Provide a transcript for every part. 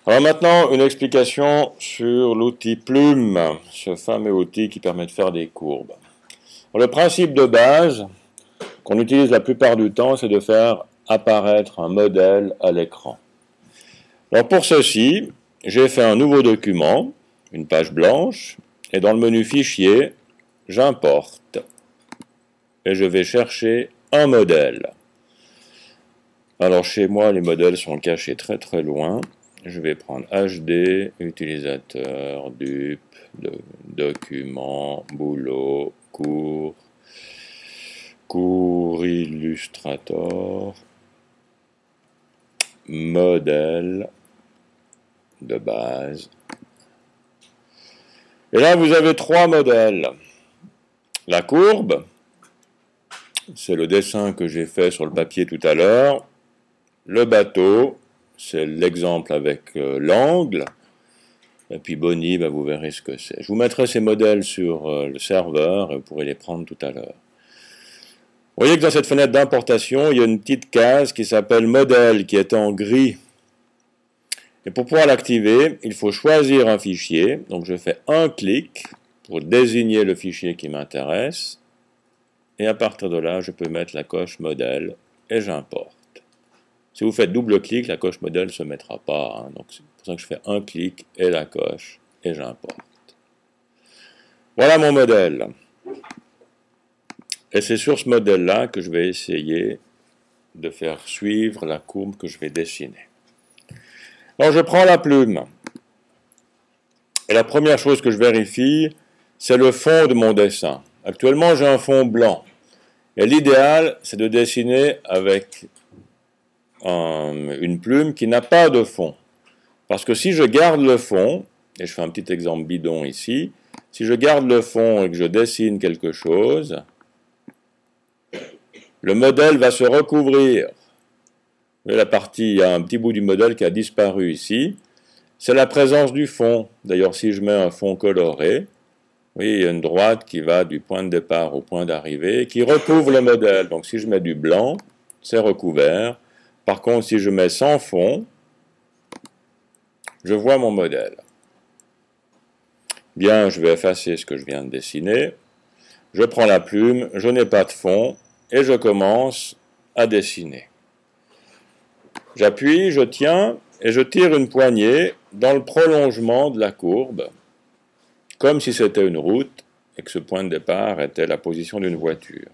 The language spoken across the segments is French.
Alors maintenant, une explication sur l'outil plume, ce fameux outil qui permet de faire des courbes. Alors, le principe de base qu'on utilise la plupart du temps, c'est de faire apparaître un modèle à l'écran. Alors pour ceci, j'ai fait un nouveau document, une page blanche, et dans le menu Fichier, j'importe et je vais chercher un modèle. Alors chez moi, les modèles sont cachés très très loin. Je vais prendre HD, utilisateur, dup, document, boulot, cours, cours Illustrator, modèle de base. Et là, vous avez trois modèles. La courbe, c'est le dessin que j'ai fait sur le papier tout à l'heure. Le bateau, c'est l'exemple avec l'angle. Et puis Bonnie, vous verrez ce que c'est. Je vous mettrai ces modèles sur le serveur et vous pourrez les prendre tout à l'heure. Vous voyez que dans cette fenêtre d'importation, il y a une petite case qui s'appelle modèle, qui est en gris. Et pour pouvoir l'activer, il faut choisir un fichier. Donc je fais un clic pour désigner le fichier qui m'intéresse. Et à partir de là, je peux mettre la coche modèle et j'importe. Si vous faites double clic, la coche modèle ne se mettra pas. Donc c'est pour ça que je fais un clic et la coche et j'importe. Voilà mon modèle. Et c'est sur ce modèle-là que je vais essayer de faire suivre la courbe que je vais dessiner. Alors je prends la plume. Et la première chose que je vérifie, c'est le fond de mon dessin. Actuellement, j'ai un fond blanc. Et l'idéal, c'est de dessiner avec une plume qui n'a pas de fond. Parce que si je garde le fond, et je fais un petit exemple bidon ici, si je garde le fond et que je dessine quelque chose, le modèle va se recouvrir. Vous voyez la partie, il y a un petit bout du modèle qui a disparu ici. C'est la présence du fond. D'ailleurs, si je mets un fond coloré, oui, il y a une droite qui va du point de départ au point d'arrivée, qui recouvre le modèle. Donc si je mets du blanc, c'est recouvert. Par contre, si je mets sans fond, je vois mon modèle. Bien, je vais effacer ce que je viens de dessiner. Je prends la plume, je n'ai pas de fond, et je commence à dessiner. J'appuie, je tiens, et je tire une poignée dans le prolongement de la courbe, comme si c'était une route, et que ce point de départ était la position d'une voiture.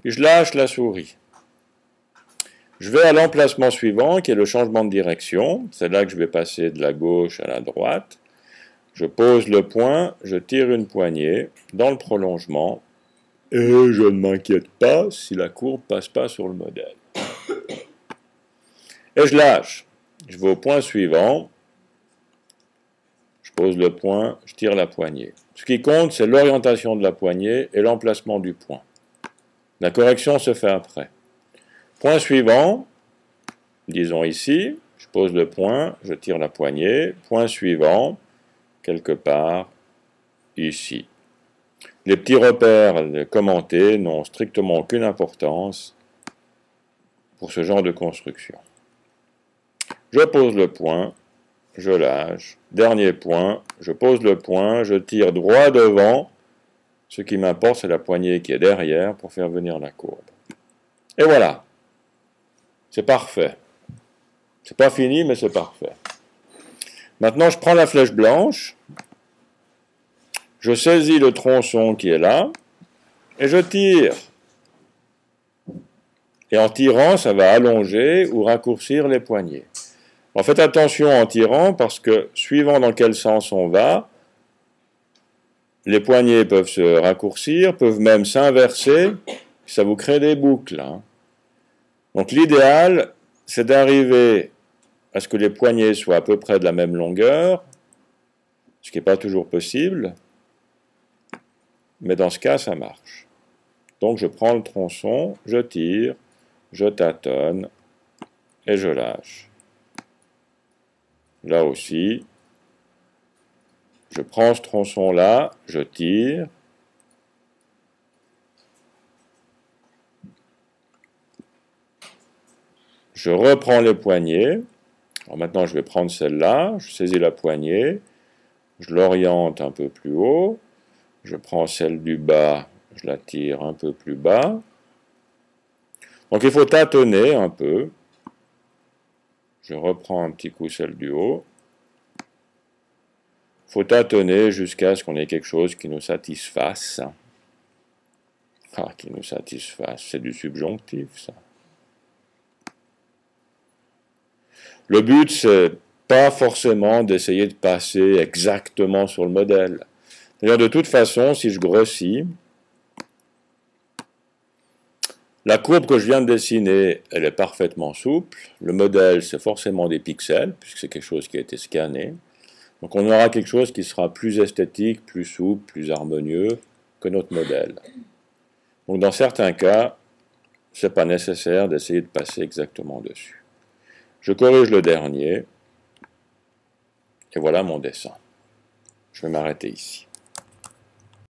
Puis je lâche la souris. Je vais à l'emplacement suivant, qui est le changement de direction. C'est là que je vais passer de la gauche à la droite. Je pose le point, je tire une poignée dans le prolongement, et je ne m'inquiète pas si la courbe ne passe pas sur le modèle. Et je lâche. Je vais au point suivant. Je pose le point, je tire la poignée. Ce qui compte, c'est l'orientation de la poignée et l'emplacement du point. La correction se fait après. Point suivant, disons ici, je pose le point, je tire la poignée. Point suivant, quelque part ici. Les petits repères commentés n'ont strictement aucune importance pour ce genre de construction. Je pose le point, je lâche. Dernier point, je pose le point, je tire droit devant. Ce qui m'importe, c'est la poignée qui est derrière pour faire venir la courbe. Et voilà. C'est parfait. C'est pas fini, mais c'est parfait. Maintenant, je prends la flèche blanche. Je saisis le tronçon qui est là. Et je tire. Et en tirant, ça va allonger ou raccourcir les poignées. En faites attention en tirant parce que, suivant dans quel sens on va, les poignées peuvent se raccourcir, peuvent même s'inverser, ça vous crée des boucles. Donc l'idéal, c'est d'arriver à ce que les poignées soient à peu près de la même longueur, ce qui n'est pas toujours possible, mais dans ce cas, ça marche. Donc je prends le tronçon, je tire, je tâtonne et je lâche. Là aussi, je prends ce tronçon-là, je tire, je reprends les poignées, Alors maintenant, je vais prendre celle-là, je saisis la poignée, je l'oriente un peu plus haut, je prends celle du bas, je la tire un peu plus bas. Donc il faut tâtonner un peu. Je reprends un petit coup celle du haut. Il faut tâtonner jusqu'à ce qu'on ait quelque chose qui nous satisfasse. Ah, qui nous satisfasse, c'est du subjonctif, ça. Le but, c'est pas forcément d'essayer de passer exactement sur le modèle. C'est-à-dire, de toute façon, si je grossis, la courbe que je viens de dessiner, elle est parfaitement souple. Le modèle, c'est forcément des pixels, puisque c'est quelque chose qui a été scanné. Donc on aura quelque chose qui sera plus esthétique, plus souple, plus harmonieux que notre modèle. Donc dans certains cas, ce n'est pas nécessaire d'essayer de passer exactement dessus. Je corrige le dernier, et voilà mon dessin. Je vais m'arrêter ici.